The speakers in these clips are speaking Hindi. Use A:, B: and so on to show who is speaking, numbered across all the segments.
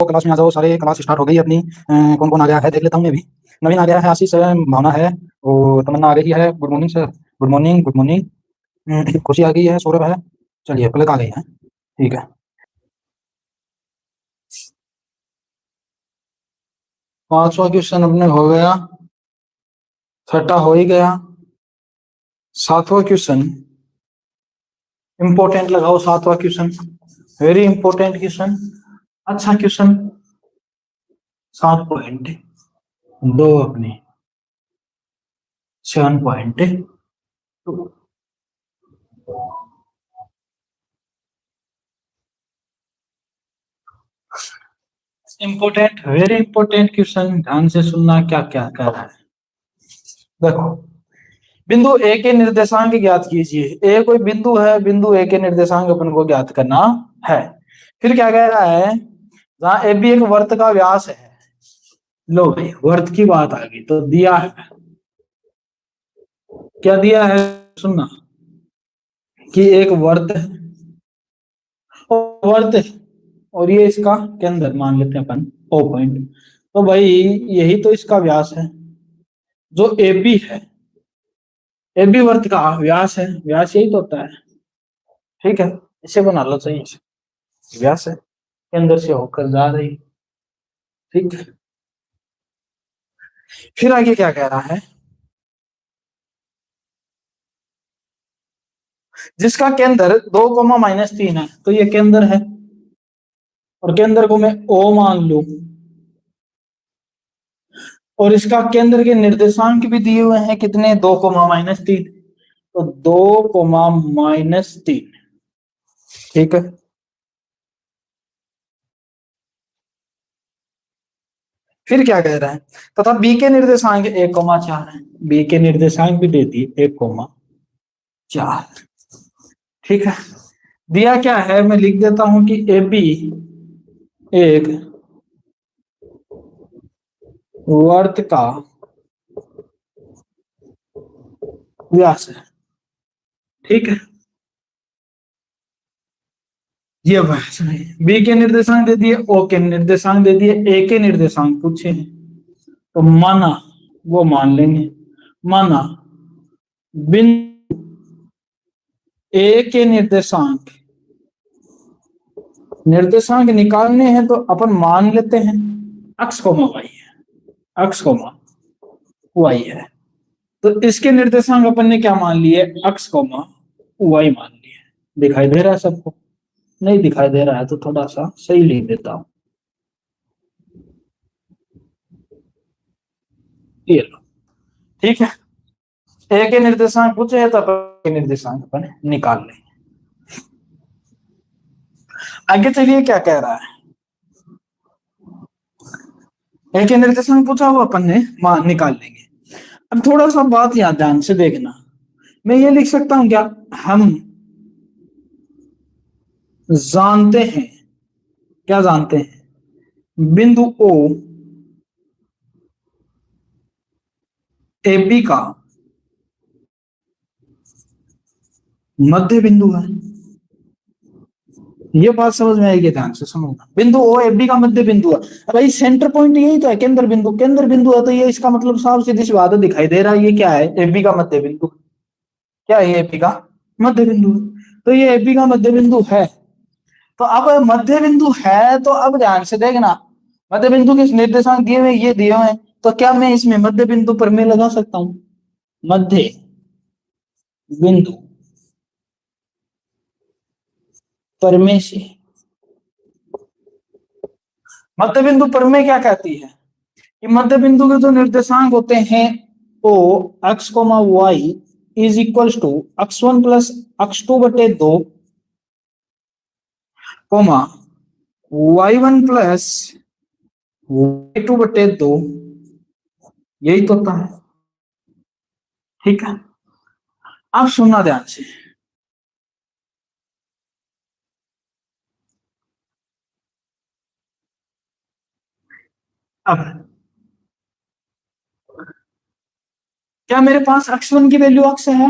A: क्लास में आ जाओ सारे। क्लास स्टार्ट हो गई है अपनी। कौन कौन आ गया है देख लेता हूँ मैं भी। नवीन आ गया है, आशीष है, भावना है और तमन्ना आ गई है। Good morning sir. Good morning, good morning. खुशी आ गई है, सौरभ है। चलिए पलक आ गई है, ठीक है। 5वां क्वेश्चन अपने हो गया, 6ठा हो ही गया। 7वां क्वेश्चन इंपॉर्टेंट लगाओ। 7वां क्वेश्चन वेरी इंपॉर्टेंट क्वेश्चन, अच्छा क्वेश्चन। 7.2 अपने 7.2 इंपॉर्टेंट, वेरी इंपॉर्टेंट क्वेश्चन। ध्यान से सुनना क्या क्या कह रहा है। देखो, बिंदु ए के निर्देशांक ज्ञात कीजिए। ए कोई बिंदु है, बिंदु ए के निर्देशांक अपन को ज्ञात करना है। फिर क्या कह रहा है, जहां ए बी एक वर्त का व्यास है। लो भाई, वर्त की बात आ गई तो दिया है, क्या दिया है सुनना, कि एक वर्त है, वर्त है और ये इसका केंद्र मान लेते हैं अपन ओ पॉइंट। तो भाई यही तो इसका व्यास है जो ए बी है। ए बी वर्त का व्यास है, व्यास यही तो होता है, ठीक है। इसे बना लो, सही है, व्यास है, केंद्र से होकर जा रही, ठीक है। फिर आगे क्या कह रहा है, जिसका केंद्र 2, -3 है, तो ये केंद्र है और केंद्र को मैं ओ मान लू, और इसका केंद्र के निर्देशांक भी दिए हुए हैं कितने, 2, -3। तो 2, -3, ठीक है। फिर क्या कह रहा है, तथा बी के निर्देशांक 1,4 है। बी के निर्देशांक भी दे दिए 1,4, ठीक है। दिया क्या है, मैं लिख देता हूं कि ए बी एक वर्त का व्यास है, ठीक है। ये व्यास है, बी के निर्देशांक दे दिए, ओ के निर्देशांक दे दिए, ए के निर्देशांक पूछे हैं, तो माना वो मान लेंगे। माना बिंदु ए के निर्देशांक, निर्देशांक निकालने हैं तो अपन मान लेते हैं x, y है, x, y है। तो इसके निर्देशांक अपन ने क्या मान लिए, x, y मान लिए। दिखाई दे रहा है सबको? नहीं दिखाई दे रहा है तो थोड़ा सा सही लिख देता हूं, ये लो, ठीक है। ए के निर्देशांक पूछे हैं तो अपन के निर्देशांक अपन निकाल लेंगे। आगे चलिए क्या कह रहा है, ए के निर्देशांक पूछा हुआ अपन ने निकाल लेंगे। अब थोड़ा सा बात याद ध्यान से देखना, मैं ये लिख सकता हूं क्या, हम जानते हैं, क्या जानते हैं, बिंदु ओ ए बी का मध्य बिंदु है। ये बात समझ में आएगी, ध्यान से समझना। बिंदु ओ ए बी का मध्य बिंदु है। भाई सेंटर पॉइंट यही तो है, केंद्र बिंदु, केंद्र बिंदु है तो ये इसका मतलब साफ सीधी सी बात दिखाई दे रहा है, ये क्या है, ए बी का मध्य बिंदु। क्या है, ए बी का मध्य बिंदु। तो ये ए बी का मध्य बिंदु है। तो अब मध्य बिंदु है तो अब ध्यान से देखना, मध्य बिंदु के निर्देशांक दिए हुए, ये दिए हुए हैं, तो क्या मैं इसमें मध्य बिंदु पर मैं लगा सकता हूं, मध्य बिंदु पर से। मध्य बिंदु पर में क्या कहती है कि मध्य बिंदु के जो निर्देशांक होते हैं O x, y is equal to x1 plus x2 बटे 2, कोमा y1 प्लस y2 बटे 2, यही तो होता है, ठीक है। अब सुनना ध्यान से, अब क्या मेरे पास x1 की वैल्यू x है,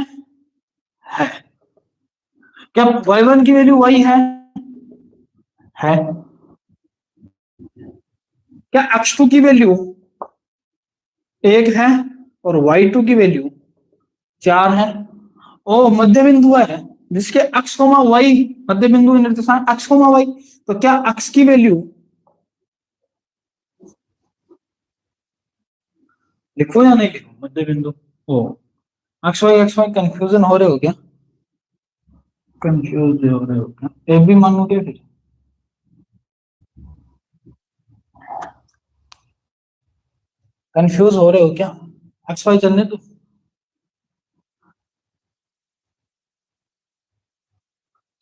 A: क्या y1 की वैल्यू y है, क्या x2 की वैल्यू 1 है और y2 की वैल्यू 4 है। ओ मध्य बिंदु है जिसके x, y मध्य बिंदु निर्देशांक x, y, तो क्या x की वैल्यू लिखो या नहीं लिखो मध्य बिंदु? ओ एक्स वाई कंफ्यूजन हो रहे हो क्या? कंफ्यूज हो रहे हो क्या? ए भी मानो क्या फिर? कंफ्यूज हो रहे हो क्या? एक्स वाई चलने दो।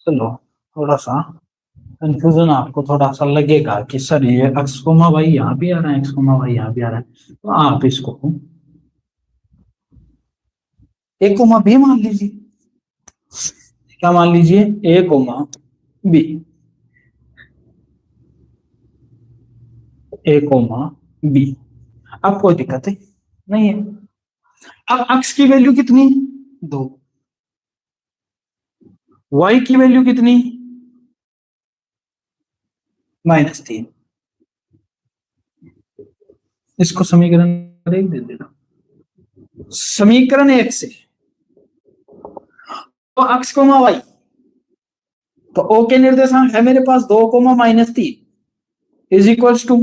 A: चलो थोड़ा सा कंफ्यूजन आपको थोड़ा सा लगेगा कि सर ये एक्स कोमा वाई यहाँ भी आ रहा है, एक्स कोमा वाई यहाँ भी आ रहा है, तो आप इसको ए कोमा बी मान लीजिए। क्या मान लीजिए? ए कोमा बी, ए कोमा बी। अब कोई दिक्कत है नहीं है। अब एक्स की वैल्यू कितनी? 2। वाई की वैल्यू कितनी? -3। इसको समीकरण 1 दे देना। समीकरण 1 से तो एक्स कोमा वाई, तो ओ के निर्देशांक है मेरे पास 2 comma -3 is equals to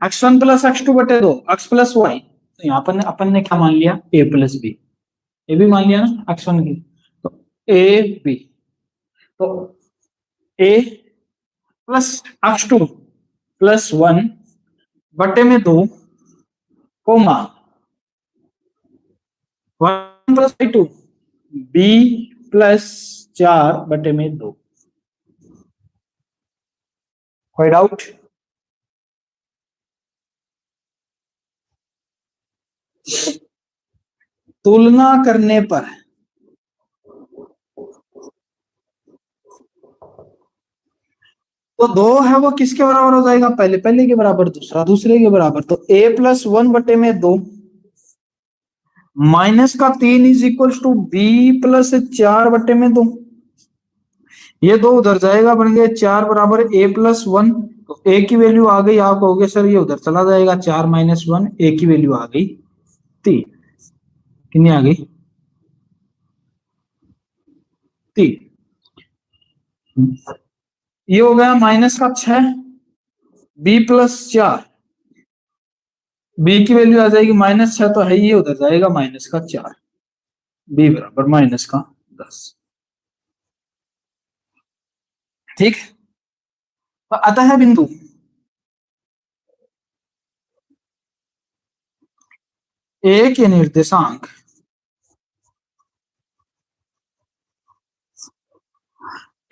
A: x1 plus x2 बटे 2 x प्लस वाई। तो यहाँ पर अपन ने क्या मान लिया? a plus B. ए भी मान लिया ना x1 की, तो ए बी, तो a प्लस x2 प्लस 1 बटे में 2 कोमा 1 प्लस आई2 बी प्लस 4 बटे में 2। कोई डाउट? तुलना करने पर तो 2 है वो किसके बराबर हो जाएगा? पहले पहले के बराबर, दूसरा दूसरे के बराबर, तो a प्लस 1 बटे में 2 माइनस का 3 is equal to B plus 4 बटे में 2। ये 2 उधर जाएगा, बन गया 4 बराबर a प्लस 1। तो a की वैल्यू आ गई, आप कहोगे सर ये उधर चला जाएगा, 4 माइनस 1, a की वैल्यू आ गई 3। कितनी आ गई? 3। ये हो गया माइनस का 6, बी प्लस 4, बी की वैल्यू आ जाएगी -6, तो है ये उधर जाएगा माइनस का 4, बी बराबर माइनस का 10। ठीक, तो आता है बिंदु ए के निर्देशांक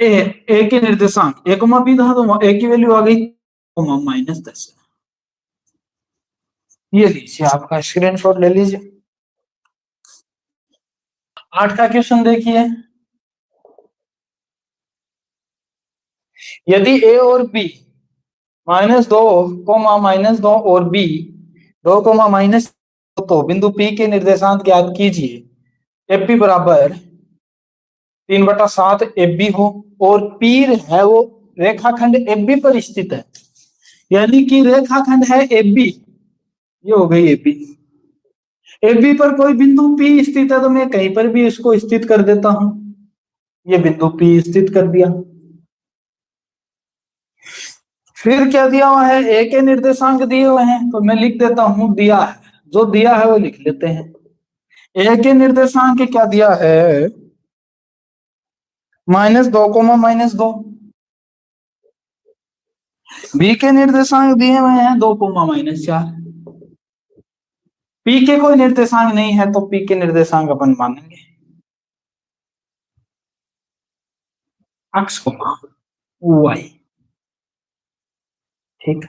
A: ए, ए के निर्देशांक ए कोमा बी था, तो ए की वैल्यू आ गई -10। ये लीजिए आपका स्क्रीनशॉट ले लीजिए। 8 का क्वेश्चन देखिए। यदि ए और बी -2 कोमा -2 और बी 2 कोमा माइनस, तो बिंदु पी के निर्देशांक ज्ञात कीजिए। एफ बी बराबर 3/7 एफ बी हो और पी है वो रेखाखंड एफ बी पर स्थित है, यानी कि रेखाखंड है एफ बी। ये हो गई एफ बी। एफ बी पर कोई बिंदु पी स्थित है, तो मैं कहीं पर भी इसको स्थित कर देता हूं। ये बिंदु पी स्थित कर दिया। फिर क्या दिया हुआ है? ए के निर्देशांक दिए हुए हैं, तो मैं लिख देता हूं दिया है, जो दिया है वो लिख लेते हैं। ए के निर्देशांक क्या दिया है? -2 कोमा -2। बी के निर्देशांक दिए हुए हैं 2 कोमा -4। पी के कोई निर्देशांक नहीं है, तो पी के निर्देशांक अपन मानेंगे एक्स कोमा वाई। ठीक,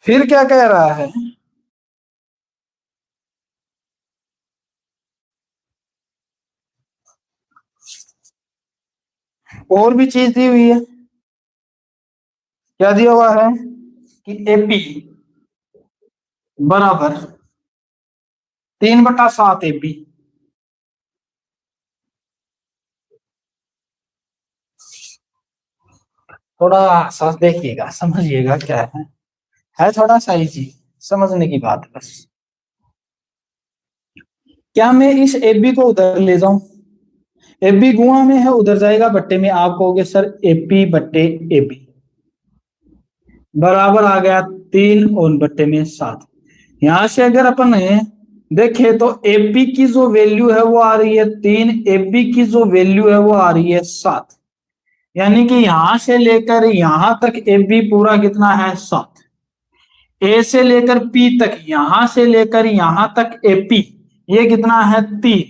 A: फिर क्या कह रहा है? और भी चीज दी हुई है। क्या दिया हुआ है कि एपी बराबर 3/7 एपी। थोड़ा सा देखिएगा, समझिएगा क्या है। है थोड़ा सा इजी, समझने की बात है बस। क्या मैं इस ए बी को उधर ले जाऊं, ए बी गुणा में है, उधर जाएगा बट्टे में, आप कहोगे सर ए पी बट्टे ए बी बराबर आ गया 3 और बट्टे में 7। यहां से अगर अपन देखे तो एपी की जो वैल्यू है वो आ रही है 3, एबी की जो वैल्यू है वो आ रही है 7, यानी कि यहां से लेकर यहां तक एबी पूरा कितना है 7, ए से लेकर पी तक, यहां से लेकर यहां तक एपी ये कितना है 3।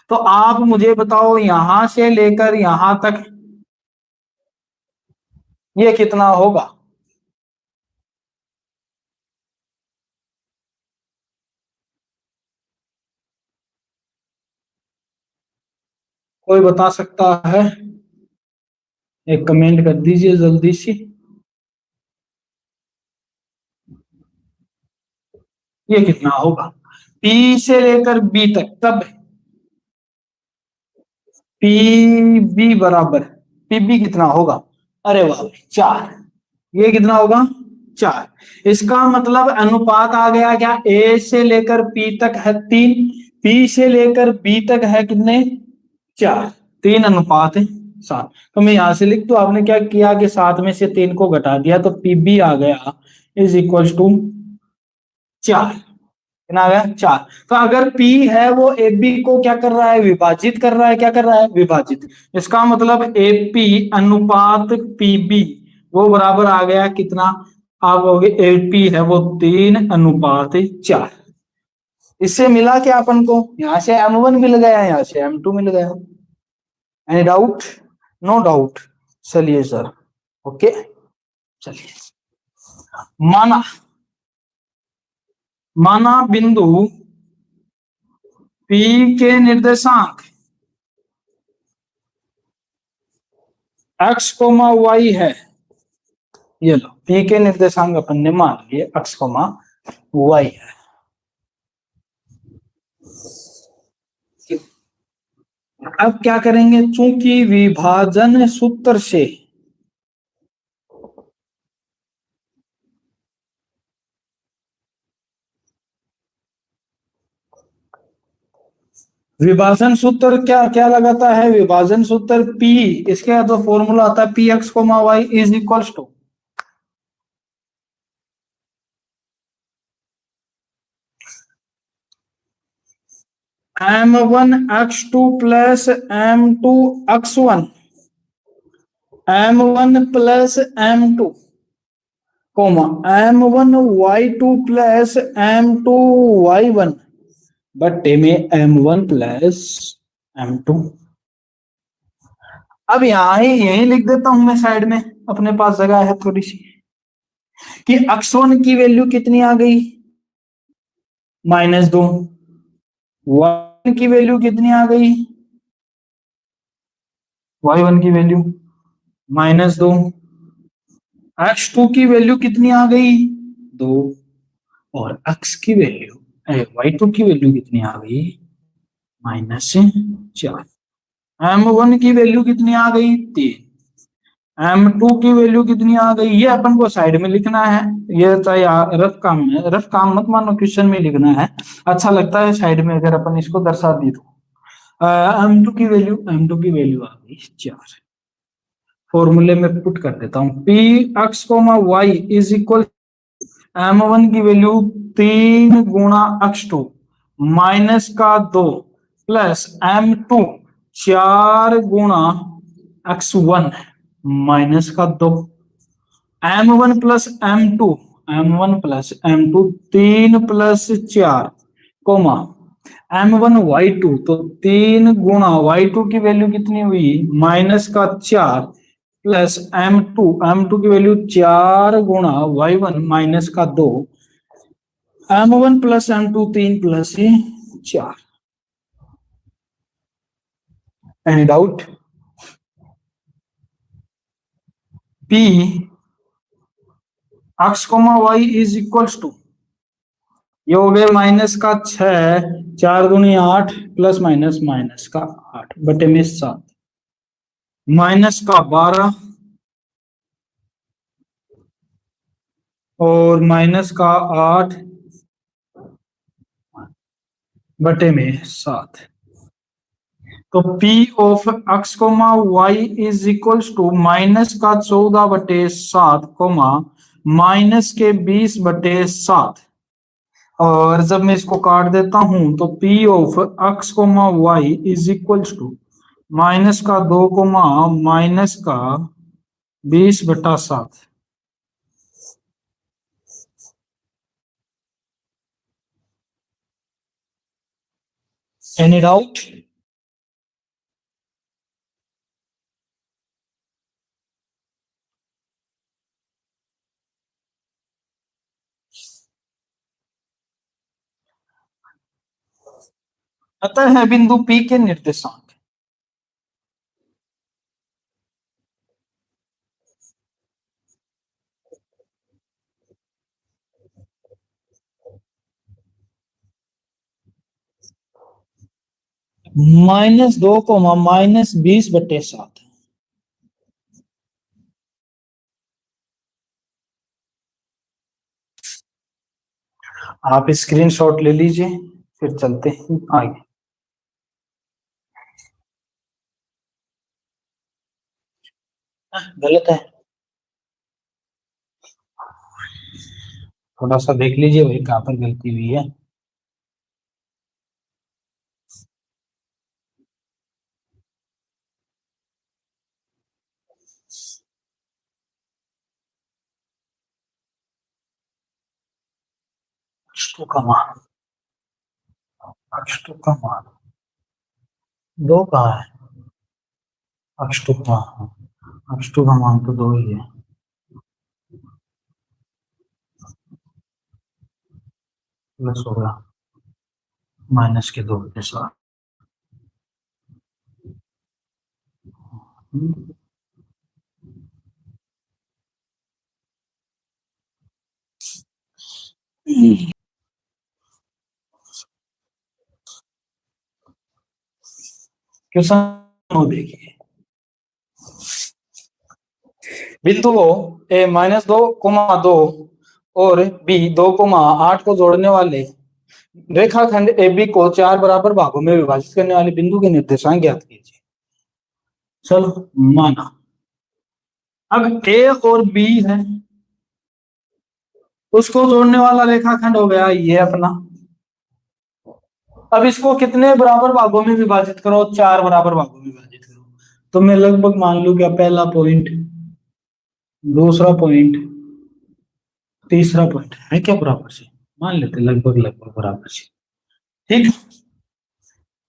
A: तो आप मुझे बताओ यहां से लेकर यहां तक ये कितना होगा। कोई बता सकता है, एक कमेंट कर दीजिए जल्दी से। ये कितना होगा पी से लेकर बी तक, तब पी बी बराबर पीबी कितना होगा, अरे वाह 4। ये कितना होगा 4। इसका मतलब अनुपात आ गया क्या, ए से लेकर पी तक है 3, पी से लेकर बी तक है कितने 4, 3:7। तो मैं यहां से लिख दूं, आपने क्या किया कि 7 में से 3 को घटा दिया तो पीबी आ गया इज इक्वल टू 4। कितना आ गया 4। तो अगर P है वो AB को क्या कर रहा है, विभाजित कर रहा है, क्या कर रहा है विभाजित। इसका मतलब AP अनुपात PB वो बराबर आ गया कितना, आप कहोगे AP है वो 3:4। इससे मिला क्या अपन को, यहां से M1 मिल गया, यहां से M2 मिल गया। एनी डाउट, नो डाउट, चलिए सर ओके। चलिए माना माना बिंदु P के निर्देशांक x, y है, ये लो P के निर्देशांक अपन ने मान लिए x, y है। अब क्या करेंगे, चूंकि विभाजन सूत्र से विभाजन सूत्र क्या क्या लगाता है, विभाजन सूत्र P, इसके जो फॉर्मूला आता है P x comma y is equals to m1x2 plus m2x1 m1 plus m2 comma m1y2 plus m2y1 बट्टे में m1 प्लस m2। अब यहां ही यही लिख देता हूं मैं साइड में, अपने पास जगह है थोड़ी सी, कि x1 की वैल्यू कितनी आ गई -2, y1 की वैल्यू कितनी आ गई, y1 की वैल्यू -2, x2 की वैल्यू कितनी आ गई 2, और x की वैल्यू y2 की वैल्यू कितनी आ गई -4। m1 की वैल्यू कितनी आ गई 3, m2 की वैल्यू कितनी आ गई, ये अपन को साइड में लिखना है। ये चाहे रफ काम है, रफ काम मत मानो, क्वेश्चन में लिखना है, अच्छा लगता है साइड में अगर अपन इसको दर्शा दी तो। m2 की वैल्यू आ गई 4, फॉर्मूले में पुट कर देता हूं, P x comma y is equal m1 की value 3 × x2 -2 plus m2 4 × x1 -2, m1 plus m2 3 + 4 coma m1y2, तो 3 × y2 की वैल्यू कितनी हुई -4 प्लस m2 की value 4 × y1 -2, m1 plus m2 3 + 4। Any doubt, P x, y is equals to, ये हो गए -6, 4 × 8 प्लस -8 बटे में 7 -12 और माइनस का 8/7। तो P of x comma y is equals to minus का 14/7 कोमा माइनस के 20/7। और जब मैं इसको काट देता हूं तो P of x comma y is equals to minus का 2 कोमा माइनस का 20/7। Any doubt? अतः है बिंदु P के निर्देशांक -2 कोमा -20/7। आप स्क्रीनशॉट ले लीजिए, फिर चलते हैं आगे। गलत है, थोड़ा सा देख लीजिए भाई कहाँ पर गलती हुई है। x2 का मान, x2 का मान 2 कहाँ है? x2 का x2 का मान तो 2 ही है। प्लस होगा माइनस के 2/7। क्वेश्चन देखिए, बिंदु ए -2,2 और बी 2,8 को जोड़ने वाले रेखाखंड ए बी को 4 बराबर भागों में विभाजित करने वाले बिंदु के निर्देशांक ज्ञात कीजिए। चलो माना, अब ए और बी है, उसको जोड़ने वाला रेखाखंड हो गया ये अपना। अब इसको कितने बराबर भागों में विभाजित करो? 4 बराबर भागों में विभाजित करो। तो मैं लगभग मान लू क्या, पहला पॉइंट, दूसरा पॉइंट, तीसरा पॉइंट है क्या बराबर से, मान लेते लगभग लगभग बराबर से। ठीक,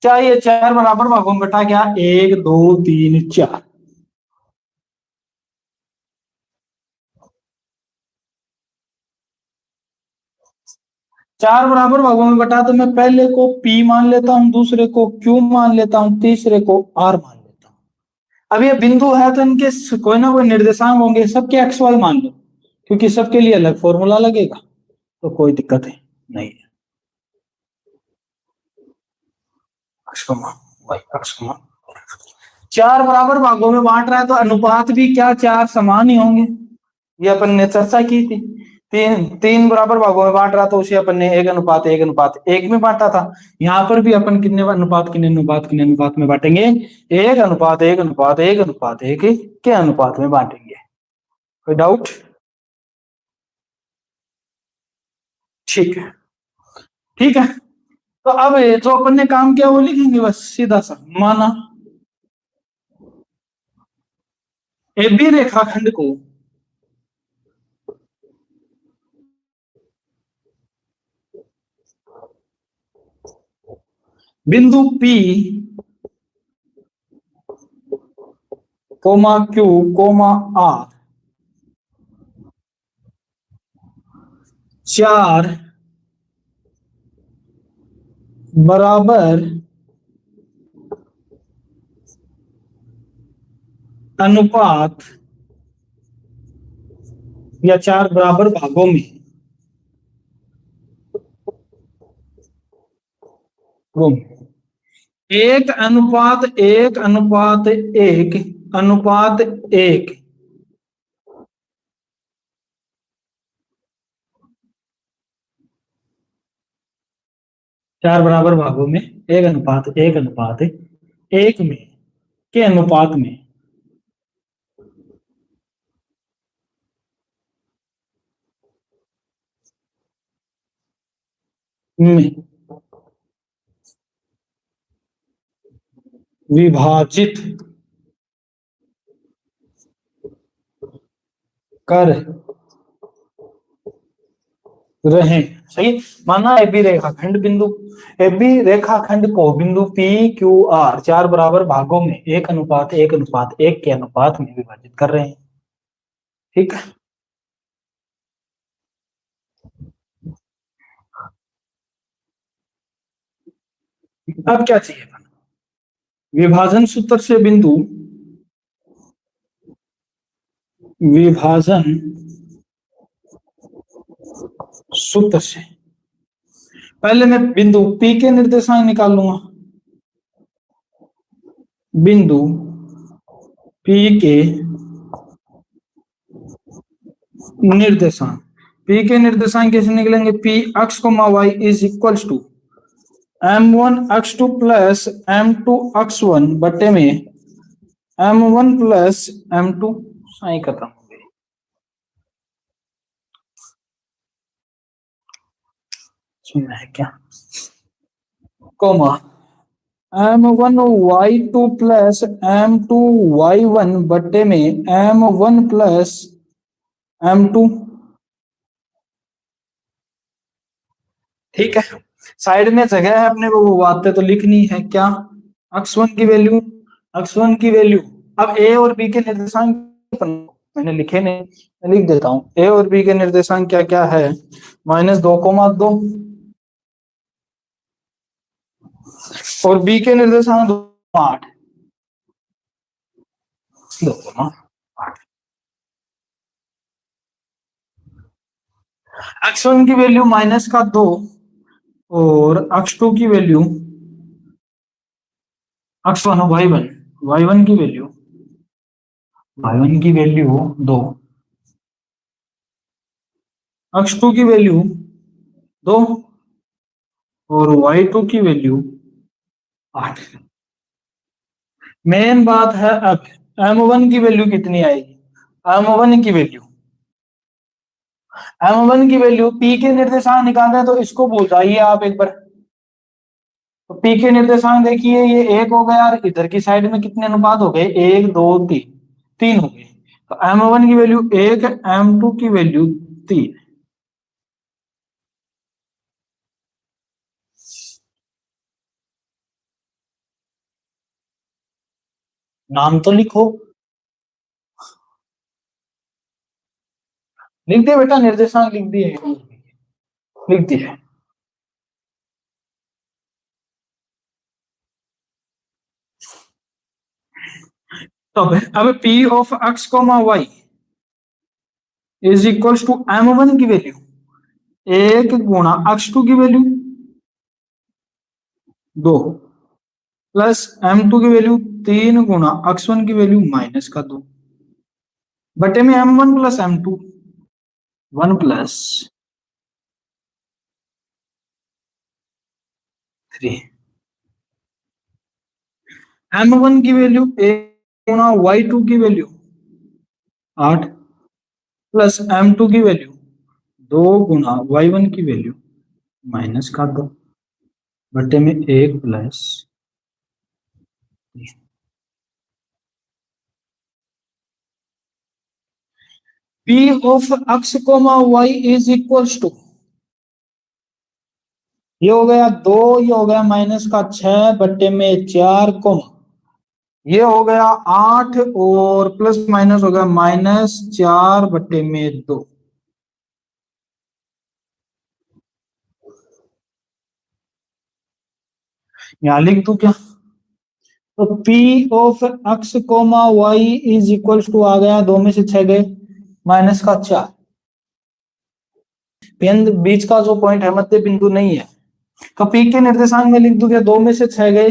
A: क्या ये 4 बराबर भागों में बटा क्या? 1 2 3 4। चार बराबर भागों में बटा, तो मैं पहले को P मान लेता हूं, दूसरे को Q मान लेता हूं, तीसरे को R मान लेता हूं। अब ये बिंदु है तो इनके कोई ना कोई निर्देशांक होंगे, सबके एक्स वाई मान लो, क्योंकि सबके लिए अलग फॉर्मूला लगेगा, तो कोई दिक्कत है नहीं है। चार बराबर भागों में बांट रहा है तो अनुपात भी क्या 4 समान ही होंगे, ये अपन ने चर्चा की थी। तीन बराबर भागों में बांट रहा तो उसे अपन ने 1:1:1 में बांटा था। यहाँ पर भी अपन कितने अनुपात में बांटेंगे? 1:1:1:1 के अनुपात में बांटेंगे। कोई डाउट? ठीक है, ठीक है। तो अब जो अपन ने काम किया वो लिखेंगे बस सीधा सा। माना AB रेखाखंड को बिंदु P, Q, R 4 बराबर अनुपात या 4 बराबर भागों में एक अनुपात एक अनुपात एक अनुपात एक 4 बराबर भागों में 1:1:1 में के अनुपात में विभाजित कर रहे। सही। माना एबी रेखाखंड बिंदु, एबी रेखाखंड को बिंदु पी क्यू आर 4 बराबर भागों में 1:1:1 के अनुपात में विभाजित कर रहे हैं। ठीक है। अब क्या चाहिए? विभाजन सूत्र से बिंदु, विभाजन सूत्र से पहले मैं बिंदु P के निर्देशांक निकाल लूंगा। बिंदु P के निर्देशांक, P के निर्देशांक कैसे निकलेंगे? P अक्ष कोमा y is equals to m1 x2 plus m2 x1 बटे में m1 प्लस m2। साइन खत्म हो गई। सुनना है क्या? Coma m1 y2 plus m2 y1 बटे में m1 प्लस m2। ठीक है। साइड में जगह है अपने को, वो बातें तो लिखनी है। क्या? x1 की वैल्यू, x1 की वैल्यू। अब a और b के निर्देशांक मैंने लिखे नहीं, मैं लिख देता हूं। a और b के निर्देशांक क्या क्या है? -2,2 और b के निर्देशांक 8, 2,8। x1 की वैल्यू -2 और x2 की वैल्यू x1 y1 की वैल्यू 2, x2 की वैल्यू 2 और y2 की वैल्यू 8। मेन बात है अब m1 की वैल्यू कितनी आएगी? m1 की वैल्यू, m1 की वैल्यू p के निर्देशांक निकालना है तो इसको भूल जाइए आप एक बार। तो p के निर्देशांक देखिए, ये 1 हो गया और इधर की साइड में कितने अनुपात हो गए? 1 2 3, 3 हो गए। तो m1 की वैल्यू 1, m2 की वैल्यू 3। नाम तो लिखो। लिख दिए बेटा, निर्देशांक लिख दिए, लिख दिए। तो अब p of x, y is equals to m1 की वैल्यू 1 गुणा x2 की वैल्यू 2 प्लस m2 की वैल्यू 3 गुणा x1 की वैल्यू -2 बटे में m1 plus m2 1 plus 3। m1 की वैल्यू 1 गुणा y2 की वैल्यू 8 प्लस m2 की वैल्यू 2 गुणा y1 की वैल्यू -2 बटे में 1 plus 3। P of x, y is equals to, ये हो गया 2, ये हो गया -6 बटे में 4, ये हो गया 8 और प्लस माइनस हो गया -4 बटे में 2। यहां लिख दू क्या? तो P of x, y is equals to आ गया, 2 में से 6 गए, -4। बीच का जो पॉइंट है मध्य बिंदु नहीं है, तो P के निर्देशांक में लिख दू क्या? 2 में से 6 गए,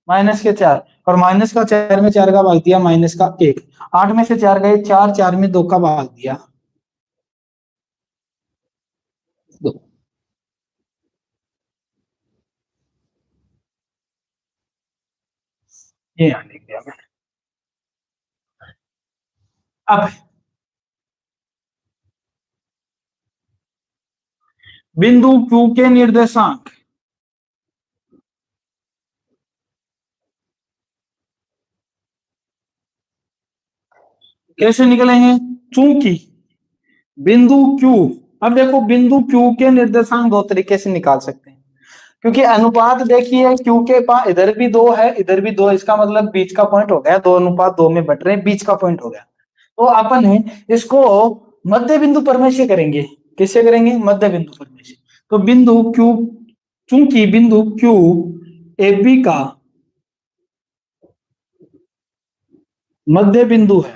A: -4 और -4 में 4 का भाग दिया, -1। 8 में से 4 गए, 4, 4 में 2 का भाग दिया 2। ये यहाँ लिख दिया मैंने। अब बिंदु Q के निर्देशांक कैसे निकलेंगे? चूंकि बिंदु Q, अब देखो बिंदु Q के निर्देशांक दो तरीके से निकाल सकते हैं, क्योंकि अनुपात देखिए Q के पास इधर भी दो है इधर भी दो, इसका मतलब बीच का पॉइंट हो गया, 2:2 में बट रहे हैं, बीच का पॉइंट हो गया। तो अपन इसको मध्य बिंदु परमेय से करेंगे। किससे करेंगे? मध्य बिंदु परमेय से। तो बिंदु Q, चूंकि बिंदु Q AB का मध्य बिंदु है,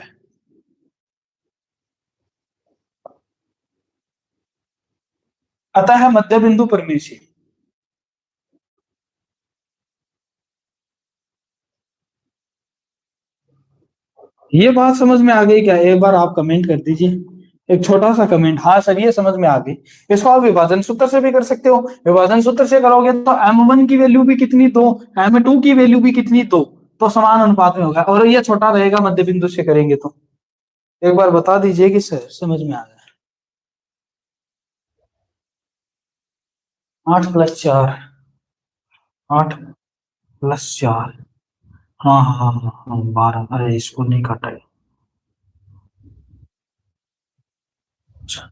A: अतः मध्य बिंदु परमेय से। ये बात समझ में आ गई क्या? एक बार आप कमेंट कर दीजिए, एक छोटा सा कमेंट, हाँ सर ये समझ में आ गई। इसको आप विभाजन सूत्र से भी कर सकते हो, विभाजन सूत्र से करोगे तो M1 की वैल्यू भी कितनी 2, M2 की वैल्यू भी कितनी 2, तो समान अनुपात में होगा, और ये छोटा रहेगा मध्य बिंदु से करेंगे तो। एक बार बता दीजिए कि सर समझ में आ गया। 8+4, 8+4, हाँ हाँ हाँ हाँ हाँ, 12, अरे इसको नहीं काटा है। अच्छा,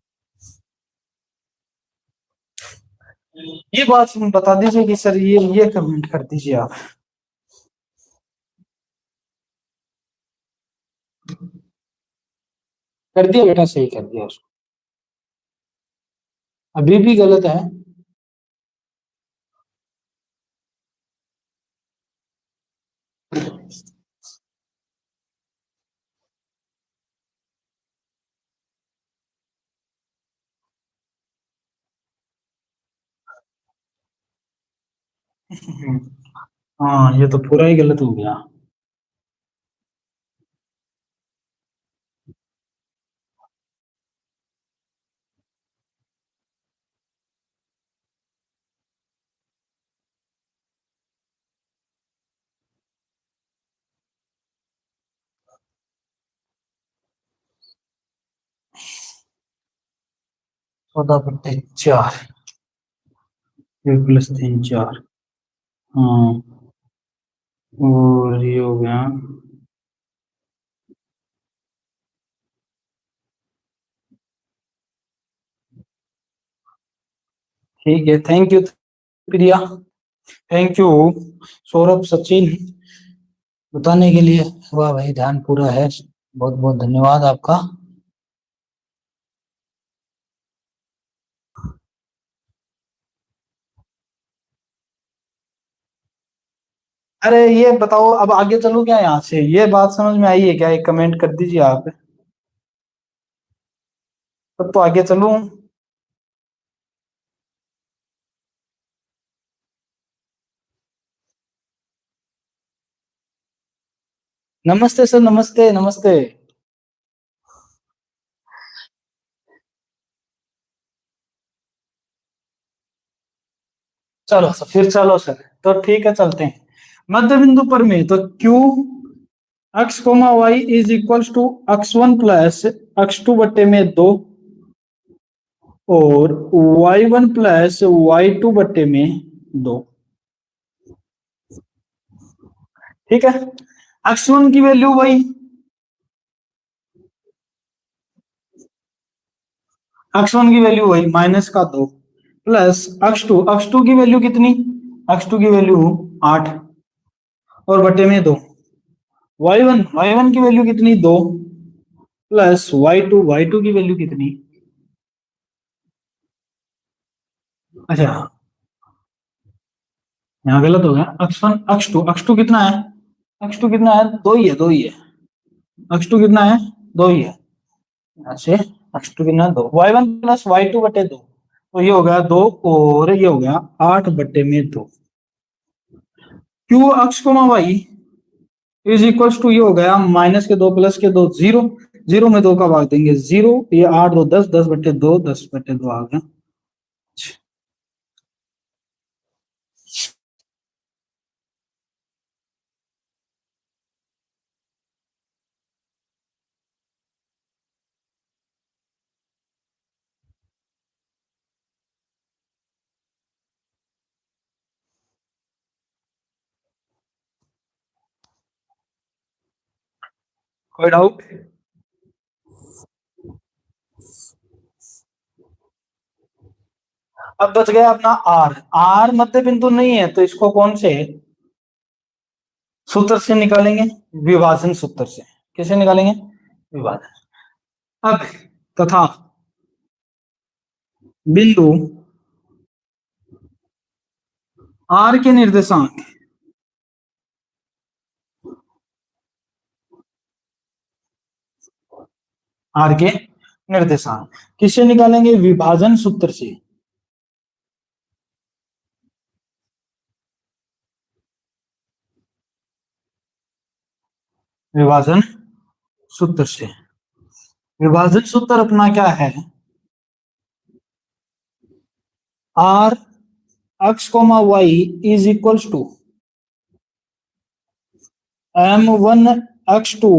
A: ये बात बता दीजिए कि सर ये कमेंट कर दीजिए आप। कर दिया बेटा, सही कर दिया उसको। अभी भी गलत है? हाँ ये तो पूरा ही गलत हो गया। चौदह बट्टे चार, 1+3 4, हाँ, और ये हो गया। ठीक है, thank you Priya, thank you Saurabh, Sachin, बताने के लिए। वाह भाई, ध्यान पूरा है, बहुत बहुत धन्यवाद आपका। अरे ये बताओ, अब आगे चलो क्या यहाँ से? ये बात समझ में आई है क्या? एक कमेंट कर दीजिए आप, तब तो आगे चलूं। नमस्ते सर, नमस्ते नमस्ते। चलो सर, फिर चलो सर, तो ठीक है चलते हैं। मध्य बिंदु पर में तो Q x comma y is equals to x1 plus x2 बट्टे में 2, और y1 प्लस y2 बट्टे में 2। ठीक है, x1 की वैल्यू वही, x1 की वैल्यू वही -2, प्लस x2 की वैल्यू कितनी? x2 की वैल्यू 8, और बटे में 2। y1 की वैल्यू कितनी? 2, प्लस y2 की वैल्यू कितनी? अच्छा, यहाँ गलत हो गया। x2 कितना है? x2 कितना है? दो ही है, दो ही है। x2 कितना है? दो ही है। यहाँ से x2 कितना है? दो। y1 प्लस y2 बटे 2, तो ये हो गया 2, और ये हो गया 8 बटे में 2। Q x comma y is equals to, ये हो गया माइनस के 2 प्लस के 2 0, 0 में 2 का भाग देंगे 0, ये 8 2 10, 10 बटे 2, 10 बटे 2 आ गया। कोई डाउट? अब बच गया अपना आर। आर मध्य बिंदु नहीं है तो इसको कौन से सूत्र से निकालेंगे? विभाजन सूत्र से। कैसे निकालेंगे? विभाजन। अब तथा बिंदु आर के निर्देशांक आर के निर्देशांक किससे निकालेंगे? विभाजन सूत्र से। विभाजन सूत्र से। विभाजन सूत्र अपना क्या है? R x comma y is equals to m1 x2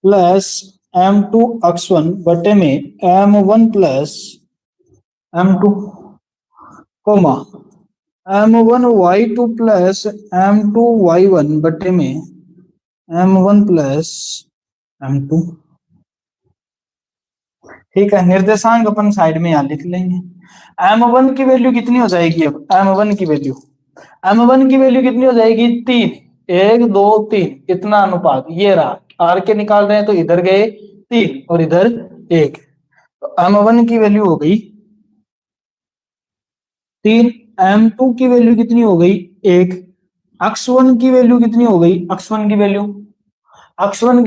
A: plus m2 x1 बटे में m1 plus m2 coma m1 y2 plus m2 y1 बटे में m1 प्लस m2। ठीक है, निर्देशांक अपन साइड में यहां लिख लेंगे। m1 की वैल्यू कितनी हो जाएगी? अब m1 की वैल्यू कितनी हो जाएगी? 3, 1 2 3 इतना अनुपात ये रहा। आर के निकाल रहे हैं तो इधर गए 3 और इधर 1, तो m1 की वैल्यू हो गई 3, m2 की वैल्यू कितनी हो गई? 1, x1 की वैल्यू कितनी हो गई? x1 की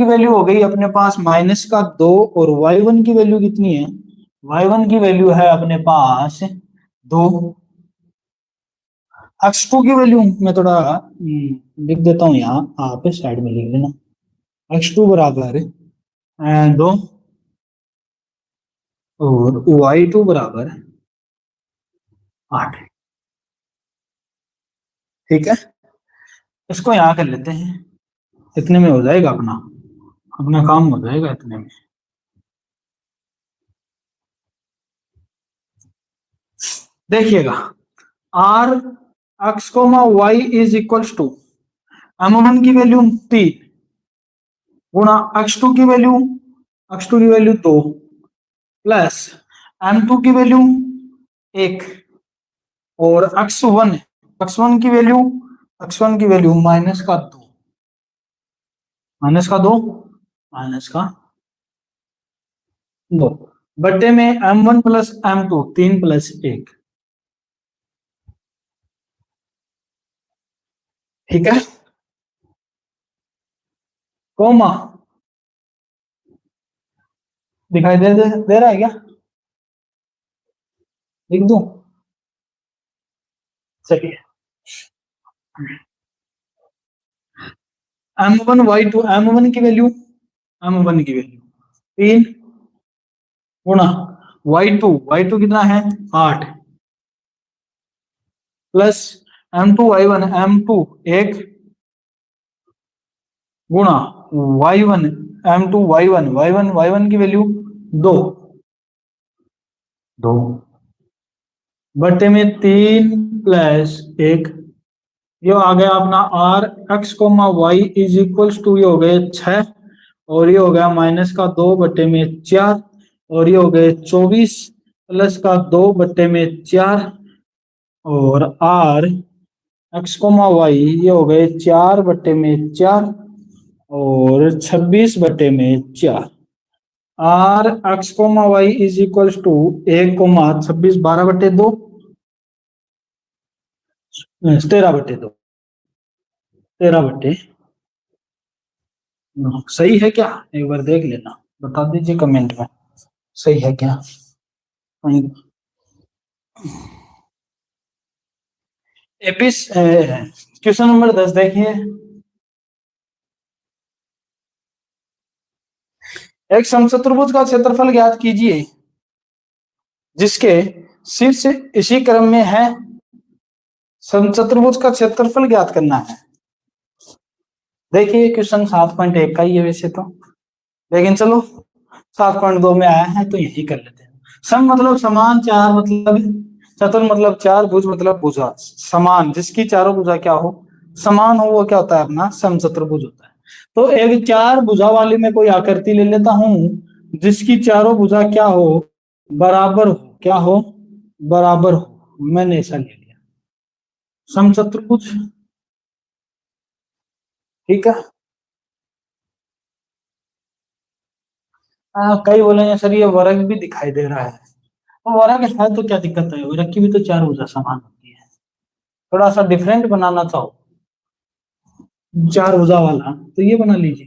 A: वैल्यू हो गई अपने पास -2 और y1 की वैल्यू कितनी है? y1 की वैल्यू है अपने पास 2। x2 की वैल्यू मैं थोड़ा लिख देता हूं यहाँ, आप साइड में लिख लेना। x2 बराबर 2 और y2 बराबर 8। ठीक है, इसको यहाँ कर लेते हैं, इतने में हो जाएगा अपना अपना काम हो जाएगा इतने में। देखिएगा R x comma y is equals to m1 की वैल्यू 3 गुणा x2 की वैल्यू 2 प्लस m2 की वैल्यू 1 और x1 की वैल्यू -2 बट्टे में m1 प्लस m2 3 प्लस 1। ठीक है, कोमा दिखाई दे रहा है क्या? लिख दूं? चलिए m1 की वैल्यू 3 गुणा y2 कितना है? 8 प्लस m2 1 गुणा y1 की वैल्यू 2 बटे में 3 प्लस 1। ये आ गया अपना R x comma y is equals to, ये हो गए 6 और ये हो गया -2 बटे में 4 और ये हो गए 24 प्लस का 2 बटे में 4 और आर एक्स कोमा वाई ये हो गए 4 बटे में 4 और 26 बटे में 4। R x comma y is equals to 1 comma 26 12 बटे 2 13 बटे 2 13 बटे। सही है क्या? एक बार देख लेना, बता दीजिए कमेंट में सही है क्या। क्वेश्चन नंबर 10 देखिए। एक समचतुर्भुज का क्षेत्रफल ज्ञात कीजिए जिसके शीर्ष इसी क्रम में है। समचतुर्भुज का क्षेत्रफल ज्ञात करना है। देखिए क्वेश्चन 7.1 का ही है वैसे तो, लेकिन चलो 7.2 में आया है तो यही कर लेते हैं। सम मतलब समान, चार मतलब चतुर मतलब चार, भुज मतलब भुजा समान, जिसकी चारों भुजा क्या हो समान हो वो क्या होता है? अपना समचतुर्भुज होता है। तो एक चार भुजा वाली में कोई आकृति ले लेता हूं जिसकी चारों भुजा क्या हो, बराबर हो, क्या हो, बराबर हो। मैंने ऐसा ले लिया समचतुर्भुज। ठीक है। कई बोलेंगे सर ये वर्ग भी दिखाई दे रहा है, तो वर्ग है तो क्या दिक्कत है, वर्ग की भी तो चार भुजा समान होती है। थोड़ा सा डिफरेंट बनाना चाहो चार भुजा वाला तो ये बना लीजिए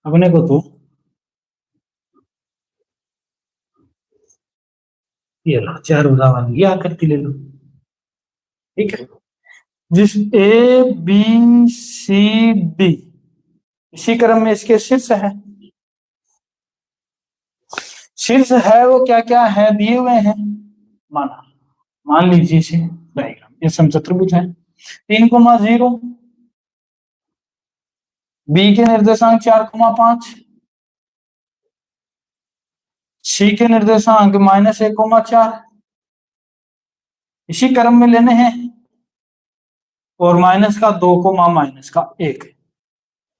A: अपने को। तो ये लो चार भुजा वाली ये आकृति ले लो। ठीक है। जिस ए बी सी डी इसी क्रम में इसके शीर्ष है, शीर्ष है वो क्या क्या है दिए हुए हैं, माना मान लीजिए इसे डायग्राम, ये समचतुर्भुज है। 3,0 बी के निर्देशांक 4,5, सी के निर्देशांक -1,4 इसी क्रम में लेने हैं, और माइनस का 2, -1।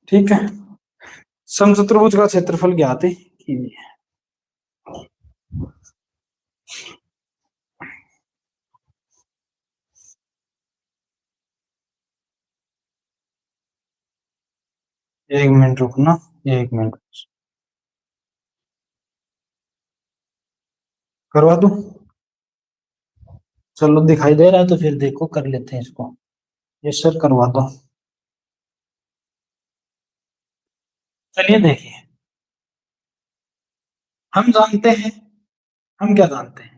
A: ठीक है। समचतुर्भुज का क्षेत्रफल ज्ञात कीजिए। एक मिनट रुकना, एक मिनट करवा दूं। चलो दिखाई दे रहा है तो फिर देखो कर लेते हैं इसको। ये सर करवा दो। चलिए देखिए, हम जानते हैं, हम क्या जानते हैं,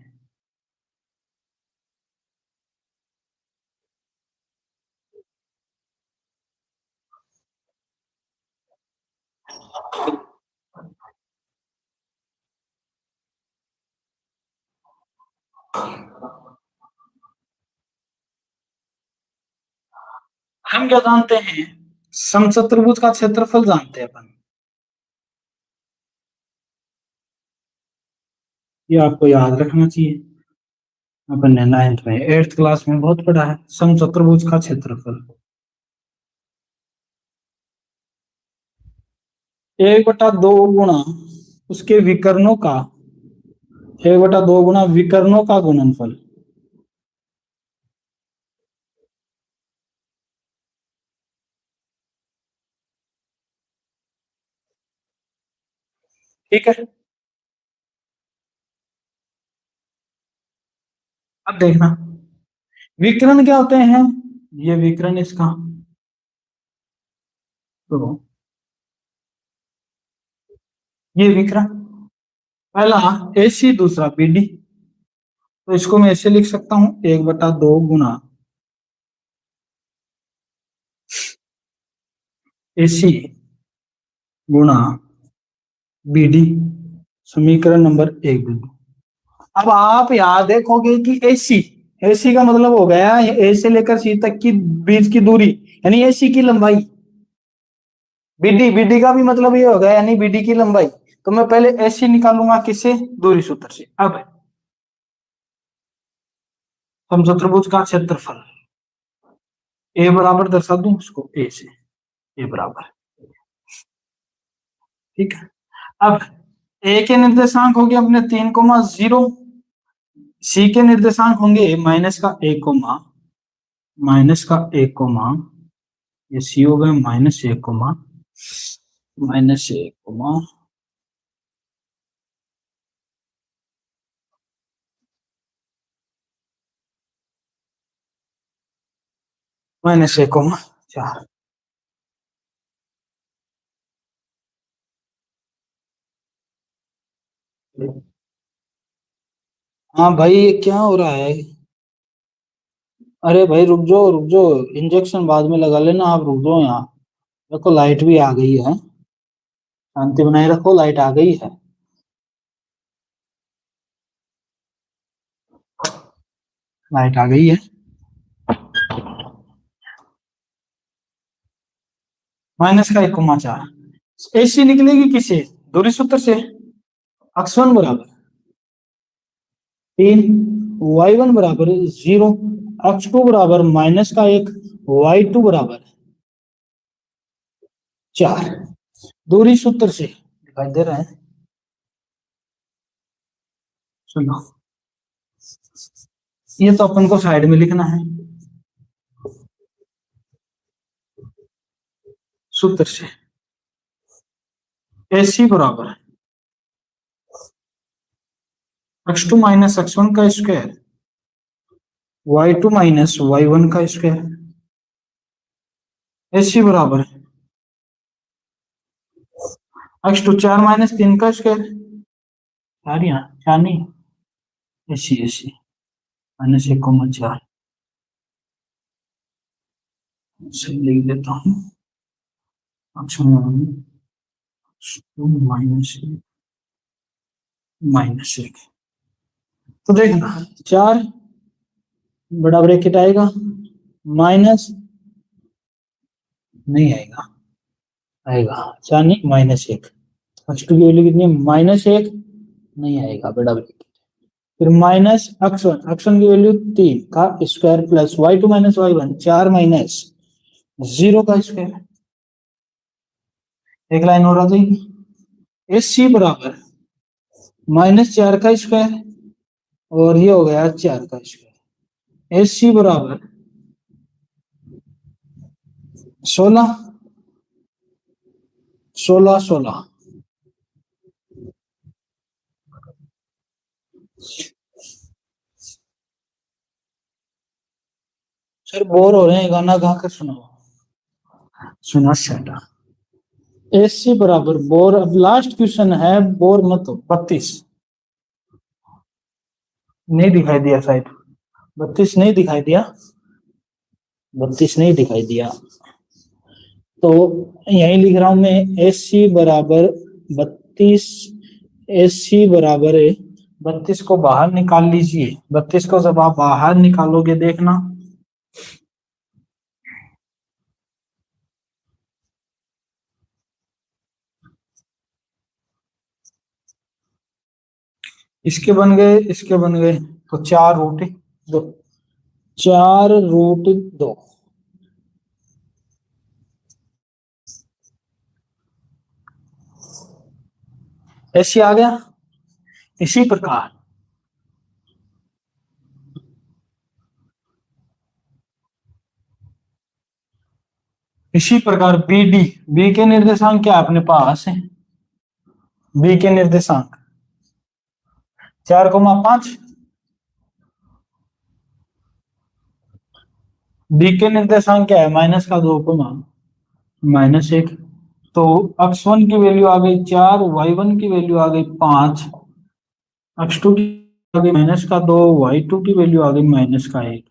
A: हम क्या जानते हैं, समचतुर्भुज का क्षेत्रफल जानते हैं अपन। ये आपको याद रखना चाहिए, अपन ने 9th में 8th क्लास में बहुत पढ़ा है समचतुर्भुज का क्षेत्रफल। 1/2 गुणा उसके विकर्णों का, 1/2 गुणा विकर्णों का गुणनफल। ठीक है। अब देखना विकर्ण क्या होते हैं, ये विकर्ण इसका, तो ये विकर्ण पहला AC दूसरा BD, तो इसको मैं ऐसे लिख सकता हूं 1/2 गुणा AC गुणा BD, समीकरण नंबर 1 बिंदु। अब आप यहां देखोगे कि AC, AC का मतलब हो गया A से लेकर C तक की बीच की दूरी यानी AC की लंबाई। BD का भी मतलब ये होगा यानी BD की लंबाई। तो मैं पहले AC निकालूंगा किससे, दूरी सूत्र से। अब समचतुर्भुज का क्षेत्रफल A बराबर दर्शा दूं उसको A से, A बराबर। ठीक है। अब A के निर्देशांक हो गए अपने 3,0, C के निर्देशांक होंगे -1, ये C हो गए -1, -1, -1,4। हाँ भाई ये क्या हो रहा है, अरे भाई रुक जाओ, इंजेक्शन बाद में लगा लेना, आप रुक जाओ यहाँ। देखो लाइट भी आ गई है, शांति बनाए रखो, लाइट आ गई है। लाइट आ गई है। -1,4 AC निकलेगी किसे, दूरी सूत्र से। x1 बराबर 3, y1 बराबर 0, x2 बराबर -1, y2 बराबर 4। दूरी सूत्र से दिखाई दे रहा है। सुनो, ये तो अपन को साइड में लिखना है सूत्र से। AC बराबर x2 माइनस x1 का स्क्वायर y2 माइनस y1 का स्क्वायर। AC बराबर x2 4 माइनस 3 का स्क्वायर। चार यहाँ चार नहीं, AC AC माइनस 1,4 से लिख देता हूँ। अच्छा, माइनस 1 तो देखना 4 बड़ा ब्रैकेट आएगा, माइनस नहीं आएगा, आएगा 4 नहीं -1। x2 की वैल्यू कितनी है -1, नहीं आएगा बड़ा ब्रैकेट। फिर माइनस x1 की वैल्यू 3 का square plus y2 minus y1 4 minus 0 का स्क्वायर। एक लाइन और आ जाएगी। AC बराबर -4 का स्क्वायर और ये हो गया 4 का स्क्वायर। AC बराबर 16 16 16। सर बोर हो रहे हैं, गाना गा कर सुनाओ। सुना शाटा। AC बराबर बोर, अब लास्ट क्वेश्चन है, बोर मत हो। 32 नहीं दिखाई दिया शायद, 32 नहीं दिखाई दिया, 32 नहीं दिखाई दिया तो यही लिख रहा हूं मैं। AC बराबर 32, AC बराबर है 32 को बाहर निकाल लीजिए। 32 को जब आप बाहर निकालोगे देखना, इसके बन गए, इसके बन गए, तो 4√2, 4√2। ऐसे आ गया। इसी प्रकार BD, बी के निर्देशांक क्या अपने पास है, बी के निर्देशांक 4,5, बी के निर्देशांक क्या है -2, -1। तो x1 की वैल्यू आ गई 4, y1 की वैल्यू आ गई 5, x2 की आ गई -2, y2 की वैल्यू आ गई -1।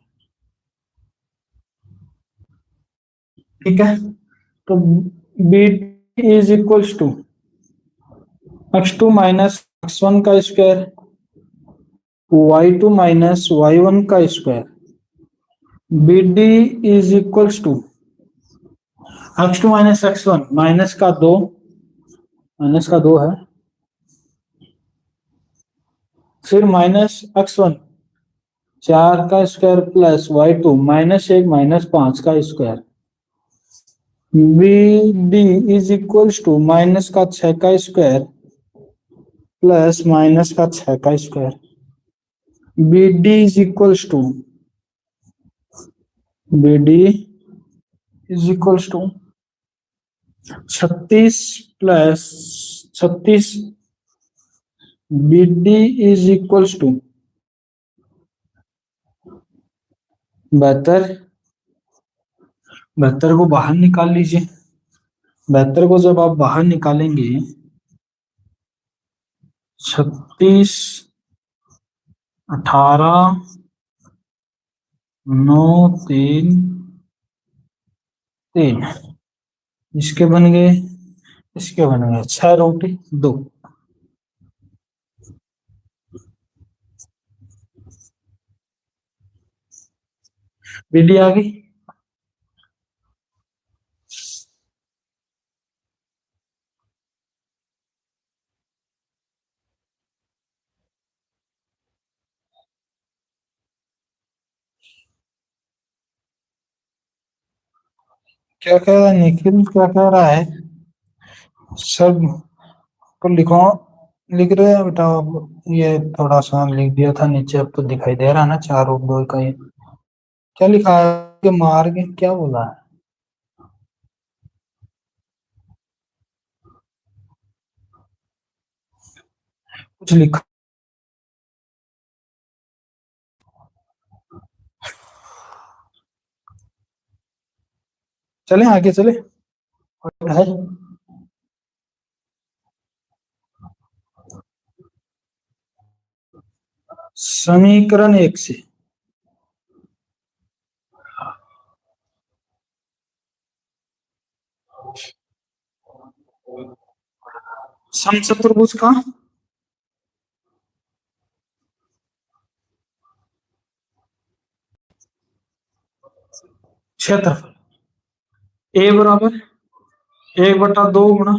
A: ठीक है, तो B is equals to x2 minus x1 का स्क्वायर, y2 माइनस y1 का square. B D is equals to x2 minus x1 -2 है, फिर -x1 4 का स्क्वायर प्लस y2 -1 -5 का square. B D is equals to -6 का स्क्वायर प्लस -6 का square. B D is equals to, B D is equals to 36 plus 36। B D is equals to 72। 72 को बाहर निकाल लीजिए। 72 को जब आप बाहर निकालेंगे, 36 18 9 3 3, इसके बन गए, इसके बन गए 6√2। बीडी आ गई। क्या कह रहा है निखिल, क्या कह रहा है? सब को लिखो, लिख रहे हैं बेटा। ये थोड़ा सा लिख दिया था नीचे, अब तो दिखाई दे रहा है ना, 4 और 2 का ये क्या लिखा है कि मार के क्या बोला है? कुछ लिखा। चले आगे चले। और है समीकरण 1 से समचतुर्भुज का क्षेत्रफल ए बराबर 1/2 गुना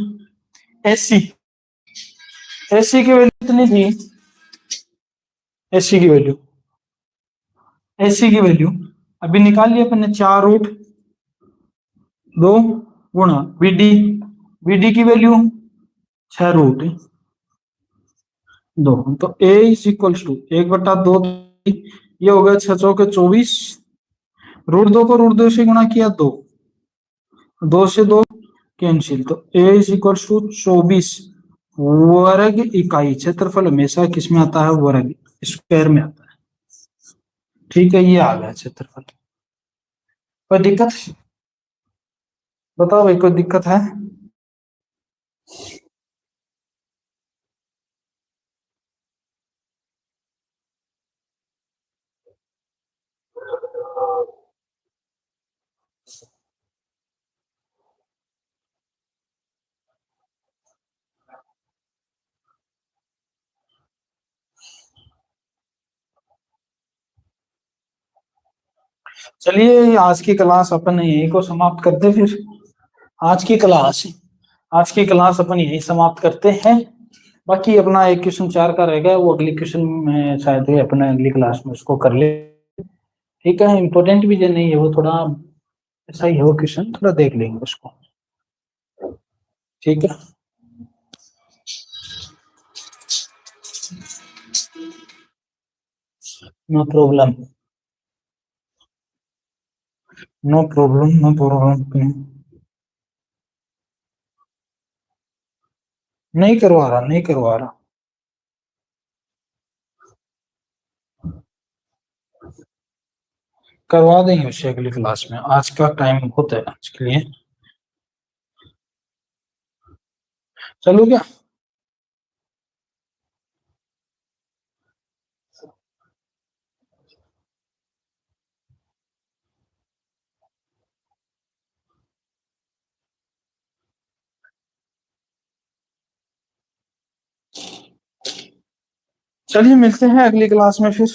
A: एसी। एसी की वैल्यू कितनी थी? एसी की वैल्यू, एसी की वैल्यू अभी निकाल लिया अपन ने, 4√2 गुना बीडी। बीडी की वैल्यू 6√2। तो ए इज इक्वल्स टू 1/2, ये हो गया 6×4 = 24। √2 को √2 से गुणा किया 2, 2 से 2 कैंसिल, तो ए इज इक्वल्स टू 24 वर्ग इकाई। क्षेत्रफल हमेशा किस में आता है? वर्ग, स्क्वायर में आता है। ठीक है, ये आ गया क्षेत्रफल। कोई दिक्कत? बताओ भाई, कोई दिक्कत है? चलिए, आज की क्लास अपन यही को समाप्त करते फिर। आज की क्लास आज की क्लास अपन यही समाप्त करते हैं। बाकी अपना एक क्वेश्चन 4 का रहेगा, वो अगली क्वेश्चन में शायद ही अपने अगली क्लास में उसको कर ले। ठीक है, इम्पोर्टेंट भी जो नहीं है, वो थोड़ा ऐसा ही है वो क्वेश्चन, थोड़ा देख लेंगे उसको। ठीक है, no problem, no problem, no problem. नहीं करवा रहा, नहीं करवा रहा। करवा देंगे उससे अगली क्लास में, आज का टाइम बहुत है आज के लिए। चलो क्या? चलिए, मिलते हैं अगली क्लास में फिर।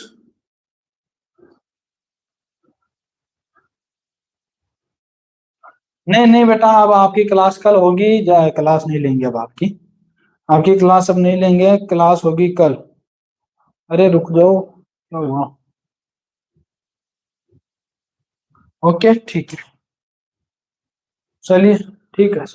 A: नहीं नहीं बेटा, अब आपकी क्लास कल होगी, क्लास नहीं लेंगे अब आपकी। आपकी क्लास अब नहीं लेंगे, क्लास होगी कल। अरे रुक जाओ, क्या हुआ? ओके ठीक है, चलिए, ठीक है।